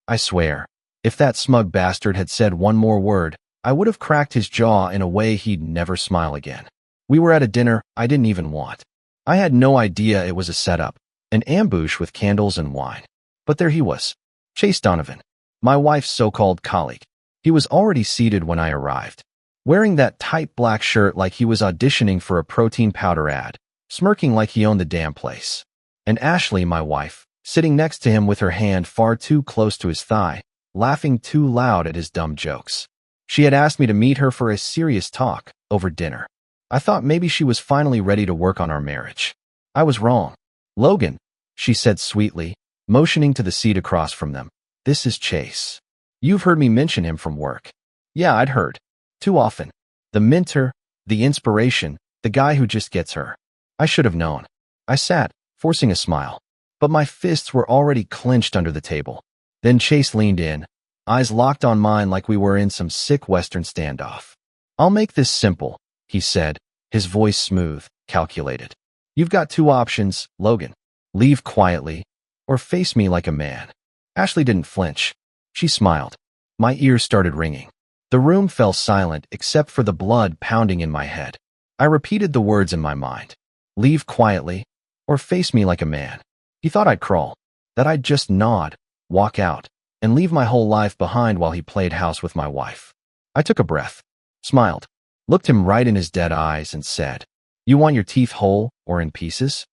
I swear. If that smug bastard had said one more word, I would have cracked his jaw in a way he'd never smile again. We were at a dinner I didn't even want. I had no idea it was a setup, an ambush with candles and wine. But there he was, Chase Donovan, my wife's so-called colleague. He was already seated when I arrived, wearing that tight black shirt like he was auditioning for a protein powder ad, smirking like he owned the damn place. And Ashley, my wife, sitting next to him with her hand far too close to his thigh, laughing too loud at his dumb jokes. She had asked me to meet her for a serious talk over dinner. I thought maybe she was finally ready to work on our marriage. I was wrong. Logan, she said sweetly, motioning to the seat across from them. This is Chase. You've heard me mention him from work. Yeah, I'd heard. Too often. The mentor, the inspiration, the guy who just gets her. I should have known. I sat, forcing a smile. But my fists were already clenched under the table. Then Chase leaned in, eyes locked on mine like we were in some sick Western standoff. I'll make this simple, he said, his voice smooth, calculated. You've got two options, Logan. Leave quietly, or face me like a man. Ashley didn't flinch. She smiled. My ears started ringing. The room fell silent except for the blood pounding in my head. I repeated the words in my mind. Leave quietly, or face me like a man. He thought I'd crawl, that I'd just nod, walk out, and leave my whole life behind while he played house with my wife. I took a breath, smiled, looked him right in his dead eyes and said, You want your teeth whole or in pieces?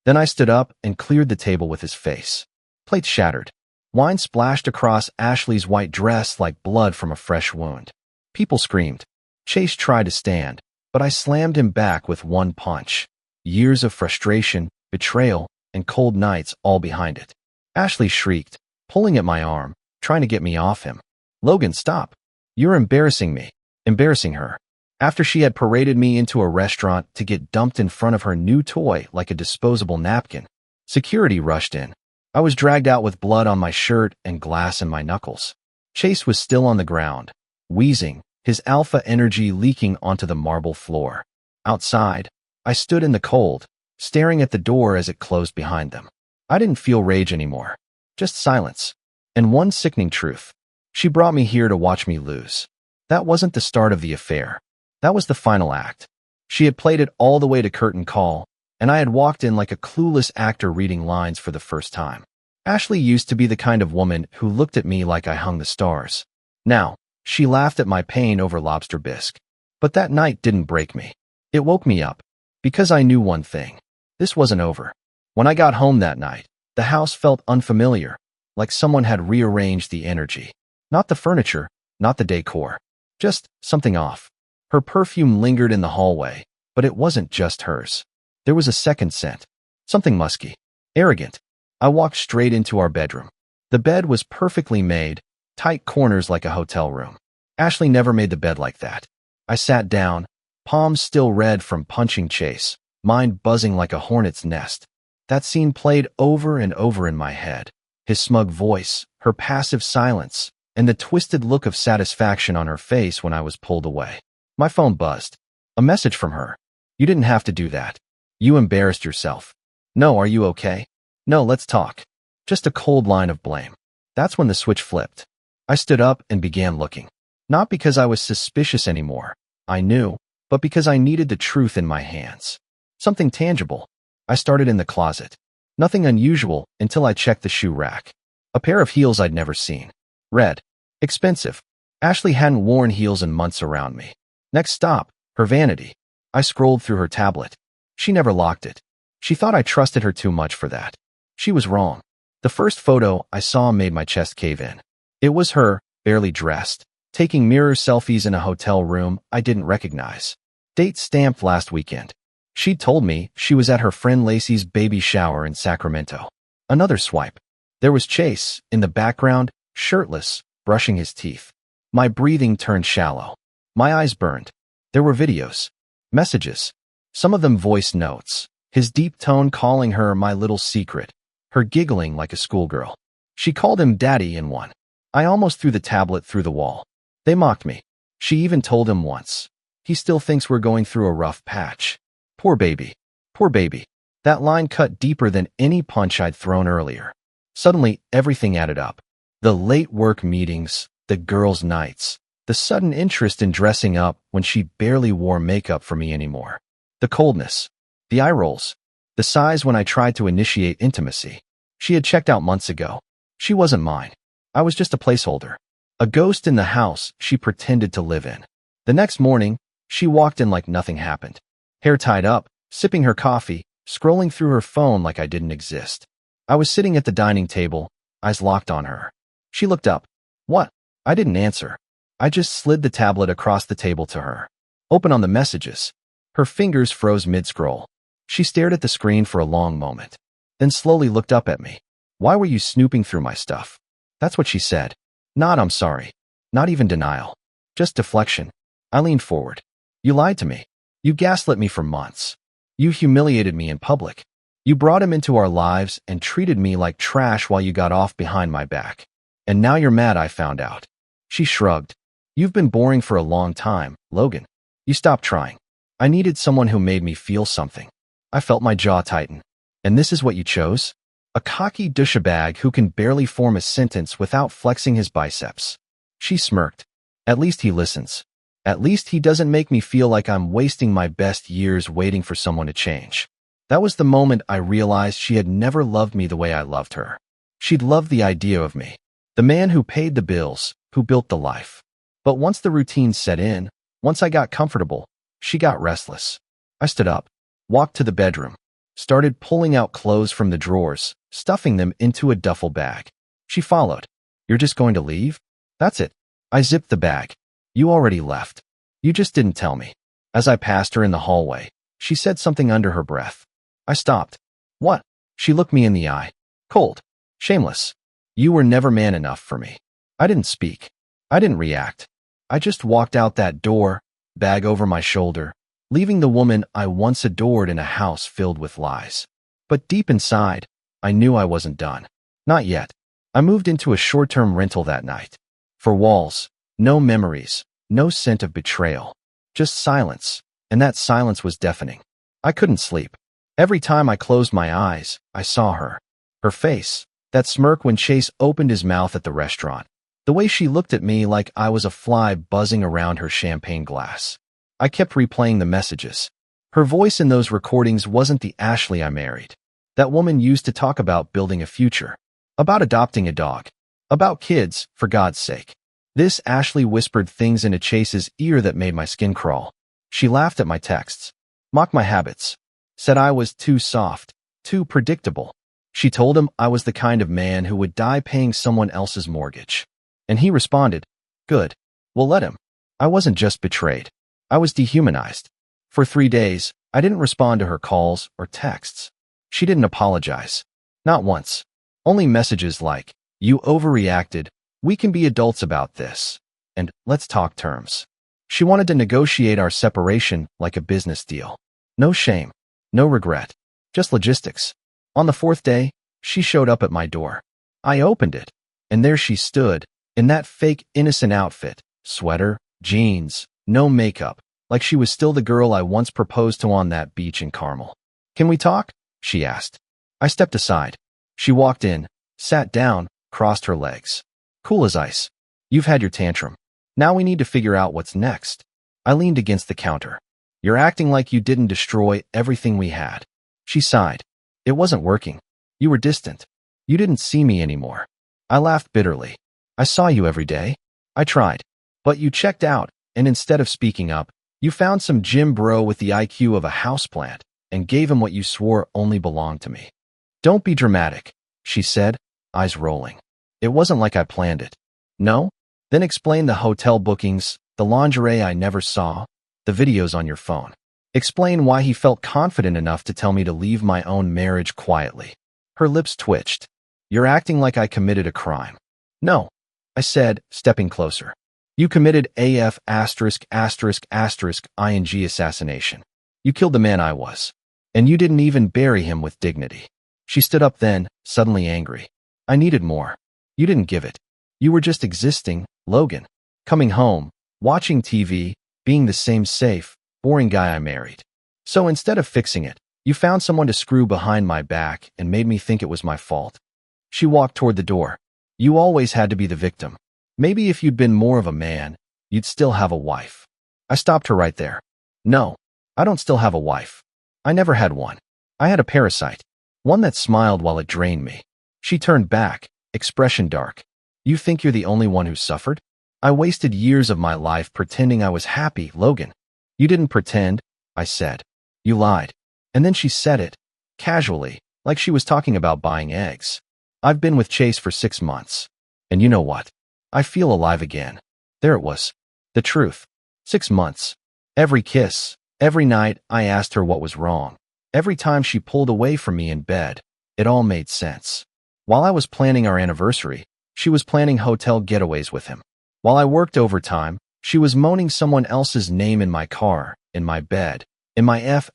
Then I stood up and cleared the table with his face. Plates shattered. Wine splashed across Ashley's white dress like blood from a fresh wound. People screamed. Chase tried to stand, but I slammed him back with one punch. Years of frustration, betrayal, and cold nights all behind it. Ashley shrieked, pulling at my arm, trying to get me off him. Logan, stop. You're embarrassing me. Embarrassing her. After she had paraded me into a restaurant to get dumped in front of her new toy like a disposable napkin. Security rushed in. I was dragged out with blood on my shirt and glass in my knuckles. Chase was still on the ground, wheezing, his alpha energy leaking onto the marble floor. Outside, I stood in the cold, staring at the door as it closed behind them. I didn't feel rage anymore, just silence. And one sickening truth. She brought me here to watch me lose. That wasn't the start of the affair. That was the final act. She had played it all the way to curtain call, and I had walked in like a clueless actor reading lines for the first time. Ashley used to be the kind of woman who looked at me like I hung the stars. Now, she laughed at my pain over lobster bisque. But that night didn't break me. It woke me up. Because I knew one thing. This wasn't over. When I got home that night, the house felt unfamiliar, like someone had rearranged the energy. Not the furniture, not the decor. Just something off. Her perfume lingered in the hallway, but it wasn't just hers. There was a second scent. Something musky. Arrogant. I walked straight into our bedroom. The bed was perfectly made, tight corners like a hotel room. Ashley never made the bed like that. I sat down, palms still red from punching Chase, mind buzzing like a hornet's nest. That scene played over and over in my head. His smug voice, her passive silence, and the twisted look of satisfaction on her face when I was pulled away. My phone buzzed. A message from her. You didn't have to do that. You embarrassed yourself. No, are you okay? No, let's talk. Just a cold line of blame. That's when the switch flipped. I stood up and began looking. Not because I was suspicious anymore. I knew, but because I needed the truth in my hands. Something tangible. I started in the closet. Nothing unusual until I checked the shoe rack. A pair of heels I'd never seen. Red. Expensive. Ashley hadn't worn heels in months around me. Next stop, her vanity. I scrolled through her tablet. She never locked it. She thought I trusted her too much for that. She was wrong. The first photo I saw made my chest cave in. It was her, barely dressed, taking mirror selfies in a hotel room I didn't recognize. Date stamped last weekend. She'd told me she was at her friend Lacey's baby shower in Sacramento. Another swipe. There was Chase, in the background, shirtless, brushing his teeth. My breathing turned shallow. My eyes burned. There were videos. Messages. Some of them voice notes. His deep tone calling her my little secret. Her giggling like a schoolgirl. She called him daddy in one. I almost threw the tablet through the wall. They mocked me. She even told him once. He still thinks we're going through a rough patch. Poor baby. Poor baby. That line cut deeper than any punch I'd thrown earlier. Suddenly, everything added up. The late work meetings, the girls' nights, the sudden interest in dressing up when she barely wore makeup for me anymore. The coldness, the eye rolls, the sighs when I tried to initiate intimacy. She had checked out months ago. She wasn't mine. I was just a placeholder. A ghost in the house she pretended to live in. The next morning, she walked in like nothing happened. Hair tied up, sipping her coffee, scrolling through her phone like I didn't exist. I was sitting at the dining table, eyes locked on her. She looked up. What? I didn't answer. I just slid the tablet across the table to her. Open on the messages. Her fingers froze mid-scroll. She stared at the screen for a long moment, then slowly looked up at me. Why were you snooping through my stuff? That's what she said. Not I'm sorry. Not even denial. Just deflection. I leaned forward. You lied to me. You gaslit me for months. You humiliated me in public. You brought him into our lives and treated me like trash while you got off behind my back. And now you're mad I found out. She shrugged. You've been boring for a long time, Logan. You stopped trying. I needed someone who made me feel something. I felt my jaw tighten. And this is what you chose? A cocky douchebag who can barely form a sentence without flexing his biceps. She smirked. At least he listens. At least he doesn't make me feel like I'm wasting my best years waiting for someone to change. That was the moment I realized she had never loved me the way I loved her. She'd loved the idea of me. The man who paid the bills, who built the life. But once the routine set in, once I got comfortable, she got restless. I stood up, walked to the bedroom, started pulling out clothes from the drawers, stuffing them into a duffel bag. She followed. You're just going to leave? That's it. I zipped the bag. You already left. You just didn't tell me. As I passed her in the hallway, she said something under her breath. I stopped. What? She looked me in the eye. Cold. Shameless. You were never man enough for me. I didn't speak. I didn't react. I just walked out that door, bag over my shoulder, leaving the woman I once adored in a house filled with lies. But deep inside, I knew I wasn't done. Not yet. I moved into a short-term rental that night. For walls, no memories, no scent of betrayal, just silence, and that silence was deafening. I couldn't sleep. Every time I closed my eyes, I saw her. Her face, that smirk when Chase opened his mouth at the restaurant. The way she looked at me like I was a fly buzzing around her champagne glass. I kept replaying the messages. Her voice in those recordings wasn't the Ashley I married. That woman used to talk about building a future, about adopting a dog, about kids, for God's sake. This Ashley whispered things into Chase's ear that made my skin crawl. She laughed at my texts, mocked my habits, said I was too soft, too predictable. She told him I was the kind of man who would die paying someone else's mortgage. And he responded, good, we'll let him. I wasn't just betrayed. I was dehumanized. For 3 days, I didn't respond to her calls or texts. She didn't apologize. Not once. Only messages like, you overreacted, we can be adults about this, and let's talk terms. She wanted to negotiate our separation like a business deal. No shame, no regret, just logistics. On the 4th day, she showed up at my door. I opened it, and there she stood, in that fake innocent outfit, sweater, jeans, no makeup, like she was still the girl I once proposed to on that beach in Carmel. Can we talk? She asked. I stepped aside. She walked in, sat down, crossed her legs. Cool as ice. You've had your tantrum. Now we need to figure out what's next. I leaned against the counter. You're acting like you didn't destroy everything we had. She sighed. It wasn't working. You were distant. You didn't see me anymore. I laughed bitterly. I saw you every day. I tried. But you checked out, and instead of speaking up, you found some gym bro with the IQ of a houseplant and gave him what you swore only belonged to me. Don't be dramatic, she said, eyes rolling. It wasn't like I planned it. No? Then explain the hotel bookings, the lingerie I never saw, the videos on your phone. Explain why he felt confident enough to tell me to leave my own marriage quietly. Her lips twitched. You're acting like I committed a crime. No, I said, stepping closer. You committed AF*******ing assassination. You killed the man I was. And you didn't even bury him with dignity. She stood up then, suddenly angry. I needed more. You didn't give it. You were just existing, Logan. Coming home, watching TV, being the same safe, boring guy I married. So instead of fixing it, you found someone to screw behind my back and made me think it was my fault. She walked toward the door. You always had to be the victim. Maybe if you'd been more of a man, you'd still have a wife. I stopped her right there. No, I don't still have a wife. I never had one. I had a parasite. One that smiled while it drained me. She turned back, expression dark. You think you're the only one who suffered? I wasted years of my life pretending I was happy, Logan. You didn't pretend, I said. You lied. And then she said it, casually, like she was talking about buying eggs. I've been with Chase for 6 months. And you know what? I feel alive again. There it was. The truth. 6 months. Every kiss, every night I asked her what was wrong. Every time she pulled away from me in bed, it all made sense. While I was planning our anniversary, she was planning hotel getaways with him. While I worked overtime, she was moaning someone else's name in my car, in my bed, in my ing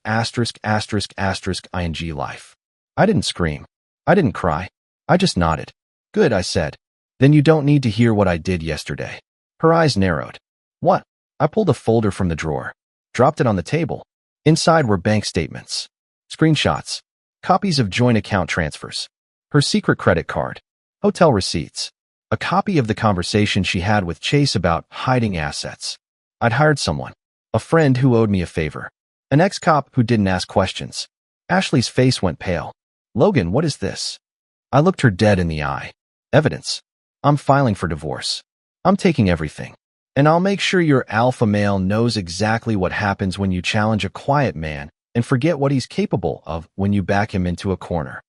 life. I didn't scream. I didn't cry. I just nodded. Good, I said. Then you don't need to hear what I did yesterday. Her eyes narrowed. What? I pulled a folder from the drawer, dropped it on the table. Inside were bank statements, screenshots, copies of joint account transfers, her secret credit card, hotel receipts, a copy of the conversation she had with Chase about hiding assets. I'd hired someone, a friend who owed me a favor, an ex-cop who didn't ask questions. Ashley's face went pale. Logan, what is this? I looked her dead in the eye. Evidence. I'm filing for divorce. I'm taking everything. And I'll make sure your alpha male knows exactly what happens when you challenge a quiet man and forget what he's capable of when you back him into a corner.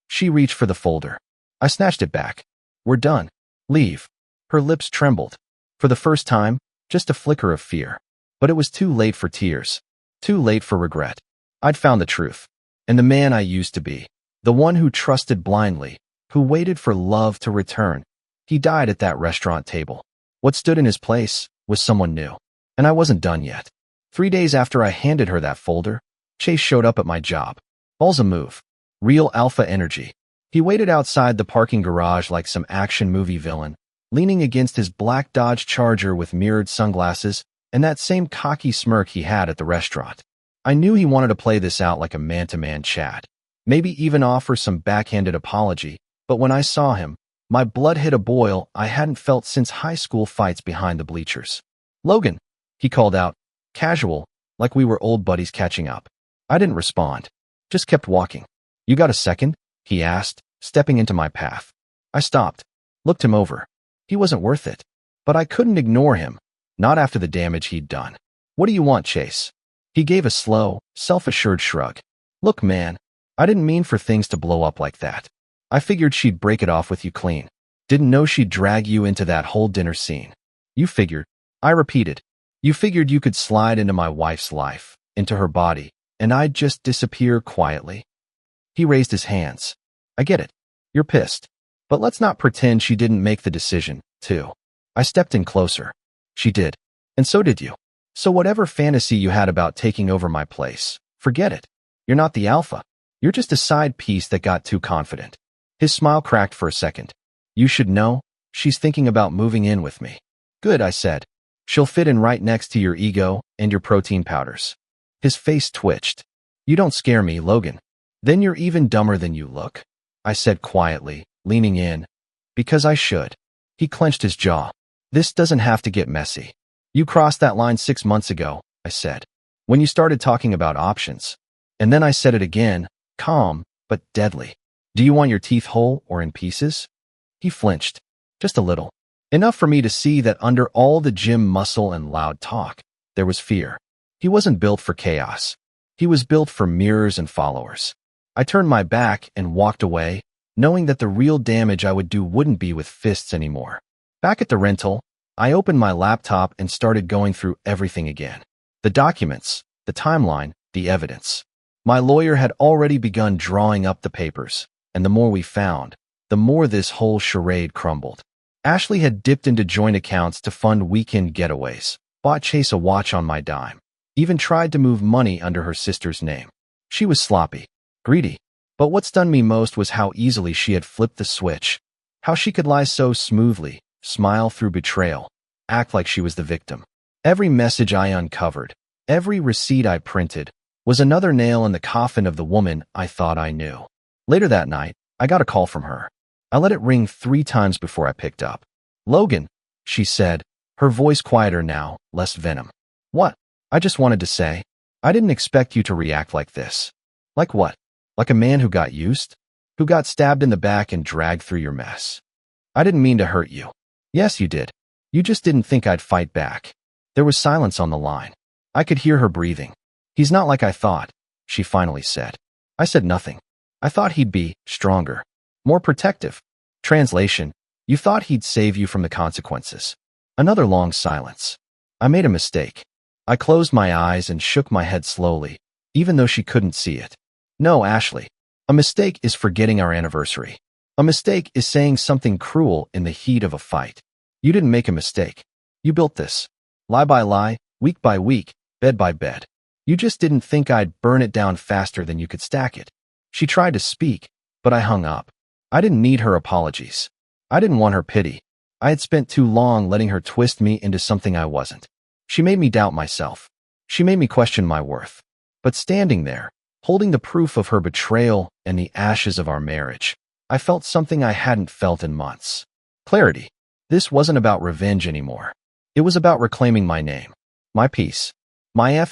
She reached for the folder. I snatched it back. We're done. Leave. Her lips trembled. For the first time, just a flicker of fear. But it was too late for tears. Too late for regret. I'd found the truth. And the man I used to be. The one who trusted blindly. Who waited for love to return. He died at that restaurant table. What stood in his place was someone new. And I wasn't done yet. 3 days after I handed her that folder, Chase showed up at my job. Balls a move. Real alpha energy. He waited outside the parking garage like some action movie villain, leaning against his black Dodge Charger with mirrored sunglasses and that same cocky smirk he had at the restaurant. I knew he wanted to play this out like a man-to-man chat. Maybe even offer some backhanded apology, but when I saw him, my blood hit a boil I hadn't felt since high school fights behind the bleachers. Logan, he called out, casual, like we were old buddies catching up. I didn't respond, just kept walking. You got a second? He asked, stepping into my path. I stopped, looked him over. He wasn't worth it. But I couldn't ignore him, not after the damage he'd done. What do you want, Chase? He gave a slow, self-assured shrug. Look, man, I didn't mean for things to blow up like that. I figured she'd break it off with you clean. Didn't know she'd drag you into that whole dinner scene. You figured, I repeated, you figured you could slide into my wife's life, into her body, and I'd just disappear quietly. He raised his hands. I get it. You're pissed. But let's not pretend she didn't make the decision, too. I stepped in closer. She did. And so did you. So whatever fantasy you had about taking over my place, forget it. You're not the alpha. You're just a side piece that got too confident. His smile cracked for a second. You should know, she's thinking about moving in with me. Good, I said. She'll fit in right next to your ego and your protein powders. His face twitched. You don't scare me, Logan. Then you're even dumber than you look, I said quietly, leaning in. Because I should. He clenched his jaw. This doesn't have to get messy. You crossed that line 6 months ago, I said, when you started talking about options. And then I said it again, calm, but deadly. Do you want your teeth whole or in pieces? He flinched. Just a little. Enough for me to see that under all the gym muscle and loud talk, there was fear. He wasn't built for chaos. He was built for mirrors and followers. I turned my back and walked away, knowing that the real damage I would do wouldn't be with fists anymore. Back at the rental, I opened my laptop and started going through everything again. The documents, the timeline, the evidence. My lawyer had already begun drawing up the papers, and the more we found, the more this whole charade crumbled. Ashley had dipped into joint accounts to fund weekend getaways, bought Chase a watch on my dime, even tried to move money under her sister's name. She was sloppy, greedy. But what stunned me most was how easily she had flipped the switch, how she could lie so smoothly, smile through betrayal, act like she was the victim. Every message I uncovered, every receipt I printed, was another nail in the coffin of the woman I thought I knew. Later that night, I got a call from her. I let it ring 3 times before I picked up. "Logan," she said, her voice quieter now, less venom. "What?" I just wanted to say. "I didn't expect you to react like this." "Like what?" "Like a man who got used? Who got stabbed in the back and dragged through your mess." "I didn't mean to hurt you." "Yes, you did. You just didn't think I'd fight back." There was silence on the line. I could hear her breathing. "He's not like I thought," she finally said. I said nothing. "I thought he'd be stronger, more protective." Translation: "You thought he'd save you from the consequences." Another long silence. I made a mistake. I closed my eyes and shook my head slowly, even though she couldn't see it. "No, Ashley. A mistake is forgetting our anniversary. A mistake is saying something cruel in the heat of a fight. You didn't make a mistake. You built this. Lie by lie, week by week, bed by bed. You just didn't think I'd burn it down faster than you could stack it." She tried to speak, but I hung up. I didn't need her apologies. I didn't want her pity. I had spent too long letting her twist me into something I wasn't. She made me doubt myself. She made me question my worth. But standing there, holding the proof of her betrayal and the ashes of our marriage, I felt something I hadn't felt in months. Clarity. This wasn't about revenge anymore. It was about reclaiming my name, my peace, my ing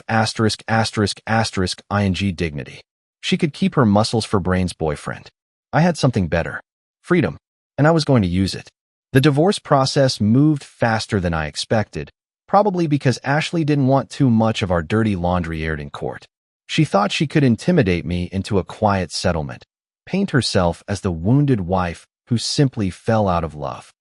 dignity. She could keep her muscles for Brain's boyfriend. I had something better. Freedom. And I was going to use it. The divorce process moved faster than I expected, probably because Ashley didn't want too much of our dirty laundry aired in court. She thought she could intimidate me into a quiet settlement, paint herself as the wounded wife who simply fell out of love.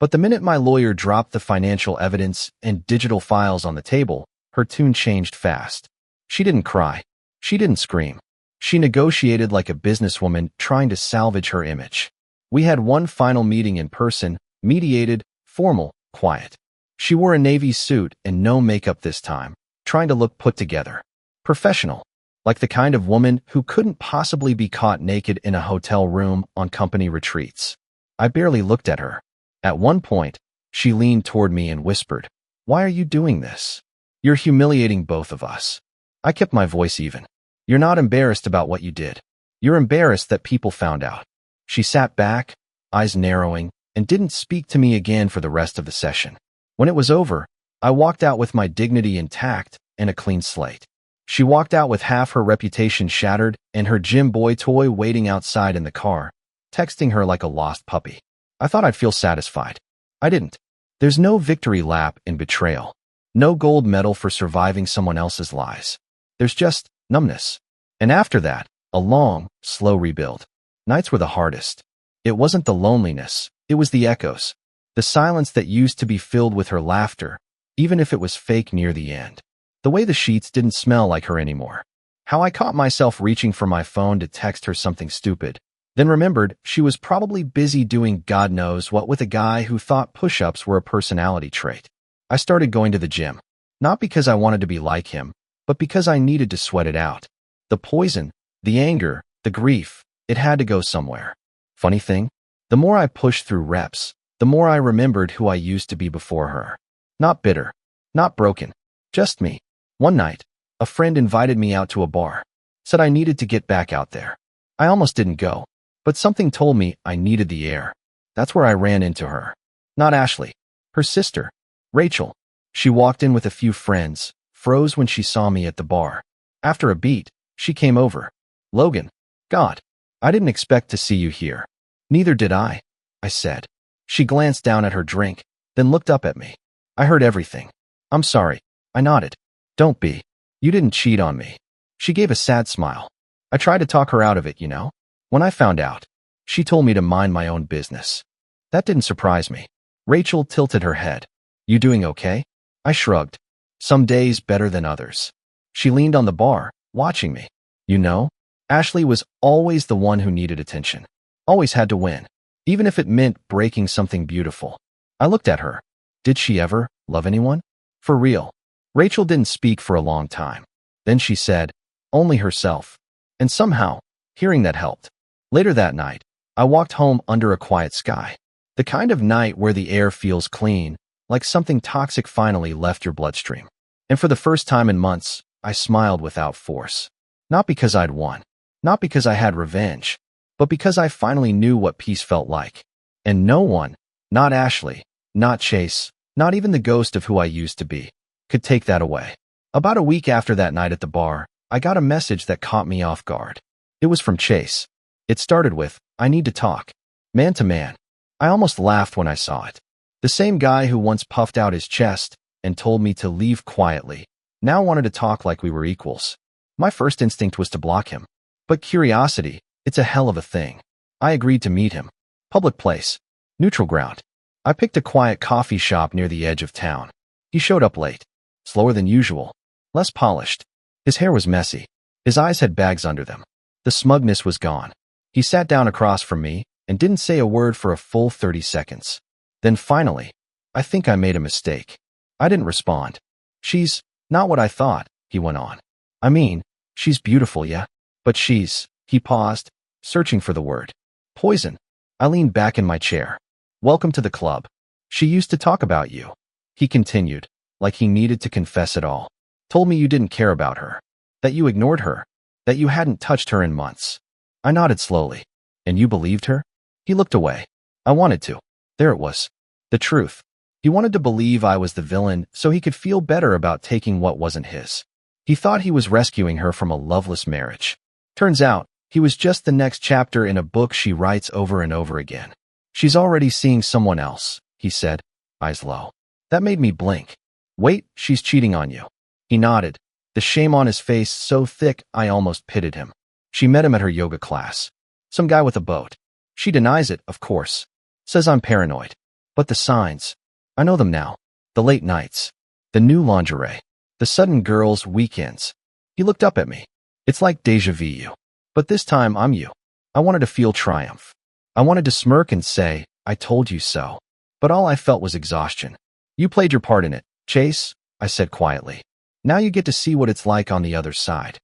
But the minute my lawyer dropped the financial evidence and digital files on the table, her tune changed fast. She didn't cry. She didn't scream. She negotiated like a businesswoman trying to salvage her image. We had one final meeting in person, mediated, formal, quiet. She wore a navy suit and no makeup this time, trying to look put together. Professional. Like the kind of woman who couldn't possibly be caught naked in a hotel room on company retreats. I barely looked at her. At one point, she leaned toward me and whispered, "Why are you doing this? You're humiliating both of us." I kept my voice even. "You're not embarrassed about what you did. You're embarrassed that people found out." She sat back, eyes narrowing, and didn't speak to me again for the rest of the session. When it was over, I walked out with my dignity intact and a clean slate. She walked out with half her reputation shattered and her gym boy toy waiting outside in the car, texting her like a lost puppy. I thought I'd feel satisfied. I didn't. There's no victory lap in betrayal. No gold medal for surviving someone else's lies. There's just numbness. And after that, a long, slow rebuild. Nights were the hardest. It wasn't the loneliness, it was the echoes. The silence that used to be filled with her laughter, even if it was fake near the end. The way the sheets didn't smell like her anymore. How I caught myself reaching for my phone to text her something stupid, then remembered she was probably busy doing God knows what with a guy who thought push-ups were a personality trait. I started going to the gym, not because I wanted to be like him, but because I needed to sweat it out. The poison, the anger, the grief, it had to go somewhere. Funny thing, the more I pushed through reps, the more I remembered who I used to be before her. Not bitter, not broken, just me. One night, a friend invited me out to a bar, said I needed to get back out there. I almost didn't go, but something told me I needed the air. That's where I ran into her. Not Ashley, her sister, Rachel. She walked in with a few friends, froze when she saw me at the bar. After a beat, she came over. "Logan, God, I didn't expect to see you here." "Neither did I said. She glanced down at her drink, then looked up at me. "I heard everything. I'm sorry." I nodded. "Don't be. You didn't cheat on me." She gave a sad smile. "I tried to talk her out of it, you know. When I found out, she told me to mind my own business." That didn't surprise me. Rachel tilted her head. "You doing okay?" I shrugged. "Some days better than others." She leaned on the bar, watching me. "You know, Ashley was always the one who needed attention. Always had to win, even if it meant breaking something beautiful." I looked at her. Did she ever love anyone? For real? Rachel didn't speak for a long time. Then she said, "Only herself." And somehow, hearing that helped. Later that night, I walked home under a quiet sky. The kind of night where the air feels clean, like something toxic finally left your bloodstream. And for the first time in months, I smiled without force. Not because I'd won, not because I had revenge, but because I finally knew what peace felt like. And no one, not Ashley, not Chase, not even the ghost of who I used to be, could take that away. About a week after that night at the bar, I got a message that caught me off guard. It was from Chase. It started with, "I need to talk. Man to man." I almost laughed when I saw it. The same guy who once puffed out his chest and told me to leave quietly now wanted to talk like we were equals. My first instinct was to block him. But curiosity, it's a hell of a thing. I agreed to meet him. Public place. Neutral ground. I picked a quiet coffee shop near the edge of town. He showed up late. Slower than usual. Less polished. His hair was messy. His eyes had bags under them. The smugness was gone. He sat down across from me and didn't say a word for a full 30 seconds. Then finally, "I think I made a mistake." I didn't respond. "She's not what I thought," he went on. "I mean, she's beautiful, yeah? But she's..." He paused, searching for the word. "Poison." I leaned back in my chair. "Welcome to the club. She used to talk about you." He continued, like he needed to confess it all. "Told me you didn't care about her. That you ignored her. That you hadn't touched her in months." I nodded slowly. "And you believed her?" He looked away. I wanted to. There it was. The truth. He wanted to believe I was the villain so he could feel better about taking what wasn't his. He thought he was rescuing her from a loveless marriage. Turns out, he was just the next chapter in a book she writes over and over again. "She's already seeing someone else," he said, eyes low. That made me blink. "Wait, she's cheating on you." He nodded, the shame on his face so thick I almost pitied him. "She met him at her yoga class. Some guy with a boat. She denies it, of course. Says I'm paranoid. But the signs. I know them now. The late nights. The new lingerie. The sudden girls' weekends." He looked up at me. "It's like déjà vu. But this time I'm you." I wanted to feel triumph. I wanted to smirk and say, "I told you so." But all I felt was exhaustion. "You played your part in it, Chase," I said quietly. "Now you get to see what it's like on the other side."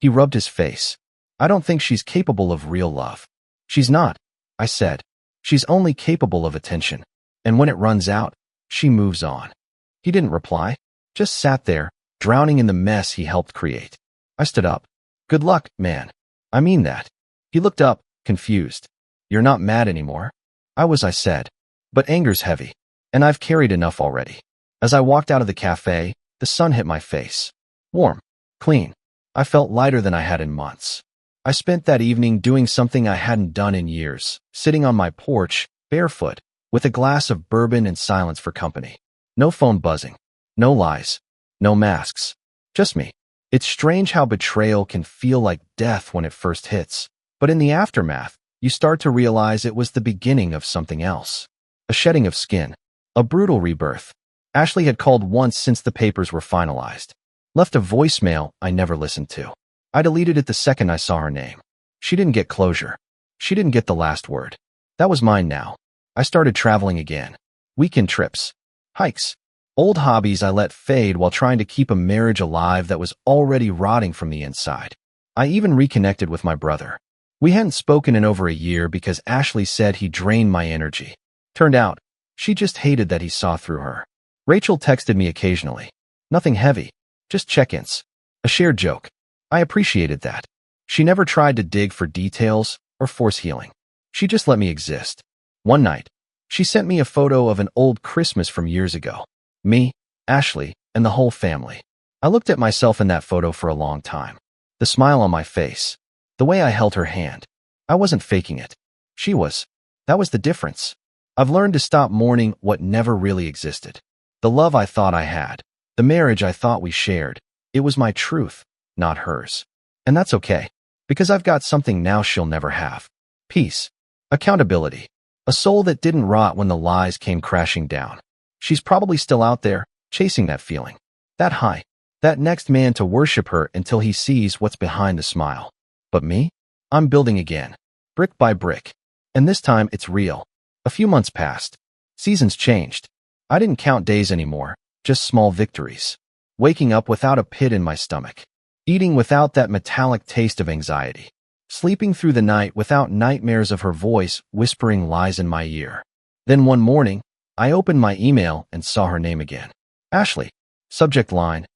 He rubbed his face. "I don't think she's capable of real love." "She's not," I said. "She's only capable of attention. And when it runs out, she moves on." He didn't reply, just sat there, drowning in the mess he helped create. I stood up. "Good luck, man. I mean that." He looked up, confused. "You're not mad anymore?" I said. "But anger's heavy. And I've carried enough already." As I walked out of the cafe, the sun hit my face. Warm. Clean. I felt lighter than I had in months. I spent that evening doing something I hadn't done in years, sitting on my porch, barefoot, with a glass of bourbon and silence for company. No phone buzzing. No lies. No masks. Just me. It's strange how betrayal can feel like death when it first hits, but in the aftermath, you start to realize it was the beginning of something else. A shedding of skin. A brutal rebirth. Ashley had called once since the papers were finalized. Left a voicemail I never listened to. I deleted it the second I saw her name. She didn't get closure. She didn't get the last word. That was mine now. I started traveling again. Weekend trips. Hikes. Old hobbies I let fade while trying to keep a marriage alive that was already rotting from the inside. I even reconnected with my brother. We hadn't spoken in over a year because Ashley said he drained my energy. Turned out, she just hated that he saw through her. Rachel texted me occasionally. Nothing heavy. Just check-ins. A shared joke. I appreciated that. She never tried to dig for details or force healing. She just let me exist. One night, she sent me a photo of an old Christmas from years ago. Me, Ashley, and the whole family. I looked at myself in that photo for a long time. The smile on my face. The way I held her hand. I wasn't faking it. She was. That was the difference. I've learned to stop mourning what never really existed. The love I thought I had. The marriage I thought we shared. It was my truth, not hers. And that's okay, because I've got something now she'll never have. Peace. Accountability. A soul that didn't rot when the lies came crashing down. She's probably still out there, chasing that feeling. That high. That next man to worship her until he sees what's behind the smile. But me? I'm building again. Brick by brick. And this time it's real. A few months passed. Seasons changed. I didn't count days anymore, just small victories. Waking up without a pit in my stomach. Eating without that metallic taste of anxiety. Sleeping through the night without nightmares of her voice whispering lies in my ear. Then one morning, I opened my email and saw her name again. Ashley. Subject line.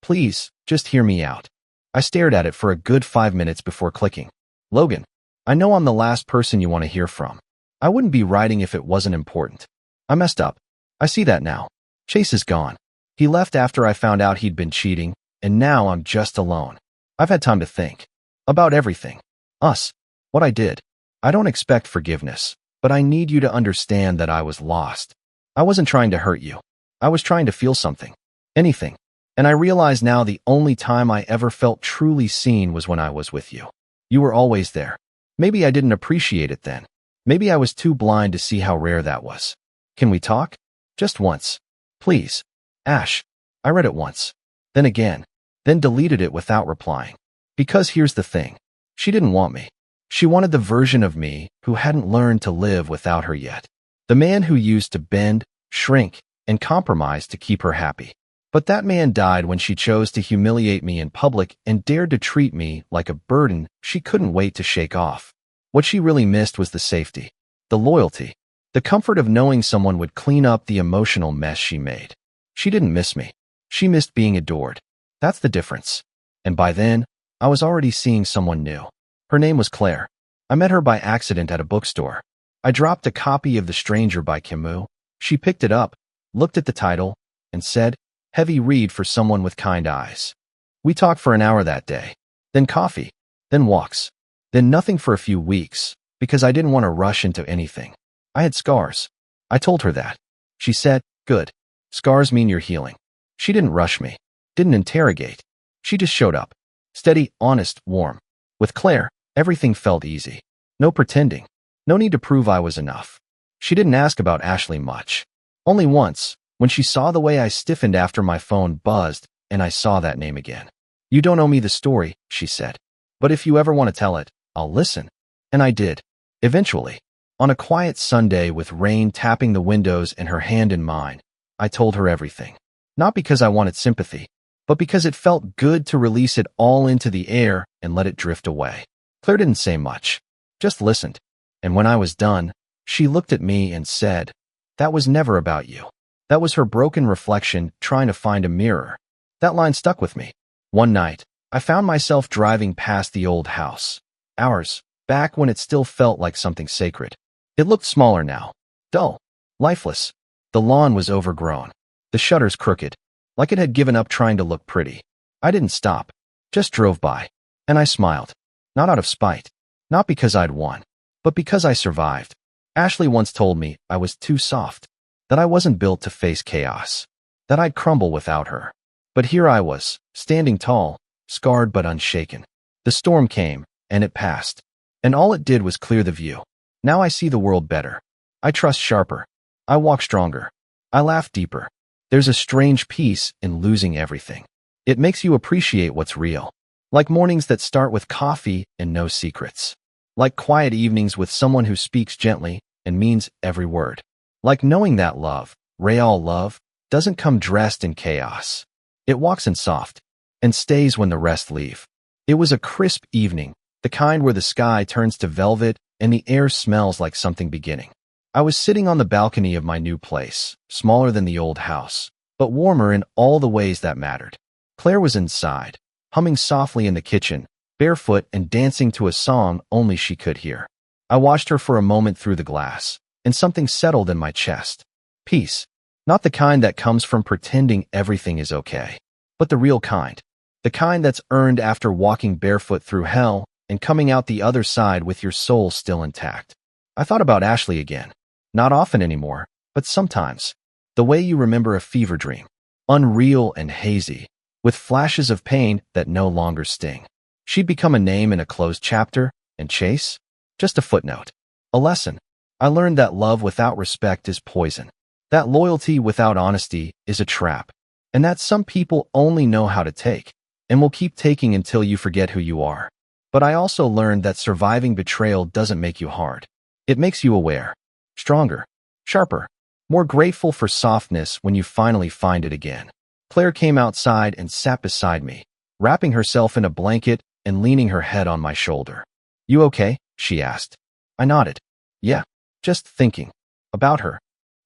Please, just hear me out. I stared at it for a good 5 minutes before clicking. Logan. I know I'm the last person you want to hear from. I wouldn't be writing if it wasn't important. I messed up. I see that now. Chase is gone. He left after I found out he'd been cheating, and now I'm just alone. I've had time to think. About everything. Us. What I did. I don't expect forgiveness, but I need you to understand that I was lost. I wasn't trying to hurt you. I was trying to feel something. Anything. And I realize now the only time I ever felt truly seen was when I was with you. You were always there. Maybe I didn't appreciate it then. Maybe I was too blind to see how rare that was. Can we talk? Just once. Please. Ash. I read it once. Then again. Then deleted it without replying. Because here's the thing. She didn't want me. She wanted the version of me who hadn't learned to live without her yet. The man who used to bend, shrink, and compromise to keep her happy. But that man died when she chose to humiliate me in public and dared to treat me like a burden she couldn't wait to shake off. What she really missed was the safety, the loyalty, the comfort of knowing someone would clean up the emotional mess she made. She didn't miss me. She missed being adored. That's the difference. And by then, I was already seeing someone new. Her name was Claire. I met her by accident at a bookstore. I dropped a copy of The Stranger by Camus. She picked it up, looked at the title, and said, "Heavy read for someone with kind eyes." We talked for an hour that day. Then coffee. Then walks. Then nothing for a few weeks, because I didn't want to rush into anything. I had scars. I told her that. She said, "Good. Scars mean you're healing." She didn't rush me. Didn't interrogate. She just showed up. Steady, honest, warm. With Claire, everything felt easy. No pretending. No need to prove I was enough. She didn't ask about Ashley much. Only once, when she saw the way I stiffened after my phone buzzed, and I saw that name again. "You don't owe me the story," she said. "But if you ever want to tell it, I'll listen." And I did. Eventually. On a quiet Sunday with rain tapping the windows and her hand in mine, I told her everything. Not because I wanted sympathy, but because it felt good to release it all into the air and let it drift away. Claire didn't say much, just listened. And when I was done, she looked at me and said, "That was never about you." That was her broken reflection trying to find a mirror. That line stuck with me. One night, I found myself driving past the old house. Hours, back when it still felt like something sacred. It looked smaller now. Dull. Lifeless. The lawn was overgrown. The shutters crooked. Like it had given up trying to look pretty. I didn't stop. Just drove by. And I smiled. Not out of spite. Not because I'd won. But because I survived. Ashley once told me I was too soft. That I wasn't built to face chaos. That I'd crumble without her. But here I was, standing tall, scarred but unshaken. The storm came, and it passed. And all it did was clear the view. Now I see the world better. I trust sharper. I walk stronger. I laugh deeper. There's a strange peace in losing everything. It makes you appreciate what's real. Like mornings that start with coffee and no secrets. Like quiet evenings with someone who speaks gently and means every word. Like knowing that love, real love, doesn't come dressed in chaos. It walks in soft and stays when the rest leave. It was a crisp evening, the kind where the sky turns to velvet and the air smells like something beginning. I was sitting on the balcony of my new place, smaller than the old house, but warmer in all the ways that mattered. Claire was inside, humming softly in the kitchen, barefoot and dancing to a song only she could hear. I watched her for a moment through the glass, and something settled in my chest. Peace. Not the kind that comes from pretending everything is okay, but the real kind. The kind that's earned after walking barefoot through hell and coming out the other side with your soul still intact. I thought about Ashley again. Not often anymore, but sometimes. The way you remember a fever dream. Unreal and hazy, with flashes of pain that no longer sting. She'd become a name in a closed chapter, and Chase? Just a footnote. A lesson. I learned that love without respect is poison. That loyalty without honesty is a trap. And that some people only know how to take, and will keep taking until you forget who you are. But I also learned that surviving betrayal doesn't make you hard. It makes you aware. Stronger. Sharper. More grateful for softness when you finally find it again. Claire came outside and sat beside me, wrapping herself in a blanket and leaning her head on my shoulder. "You okay?" she asked. I nodded. "Yeah. Just thinking. About her."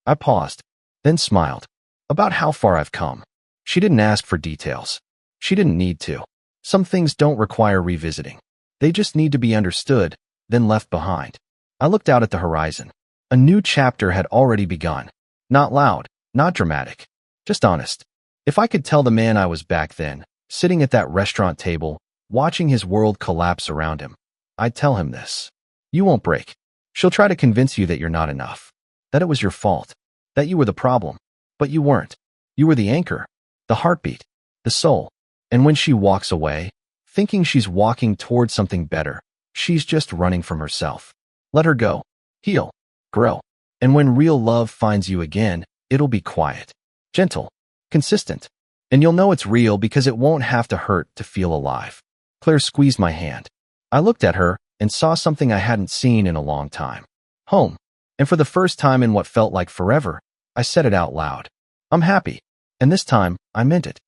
I paused, then smiled. About how far I've come. She didn't ask for details. She didn't need to. Some things don't require revisiting. They just need to be understood, then left behind. I looked out at the horizon. A new chapter had already begun. Not loud, not dramatic, just honest. If I could tell the man I was back then, sitting at that restaurant table, watching his world collapse around him, I'd tell him this. You won't break. She'll try to convince you that you're not enough, that it was your fault, that you were the problem. But you weren't. You were the anchor, the heartbeat, the soul. And when she walks away, thinking she's walking towards something better, she's just running from herself. Let her go. Heal. Grow. And when real love finds you again, it'll be quiet, gentle, consistent. And you'll know it's real because it won't have to hurt to feel alive. Claire squeezed my hand. I looked at her and saw something I hadn't seen in a long time. Home. And for the first time in what felt like forever, I said it out loud. I'm happy. And this time, I meant it.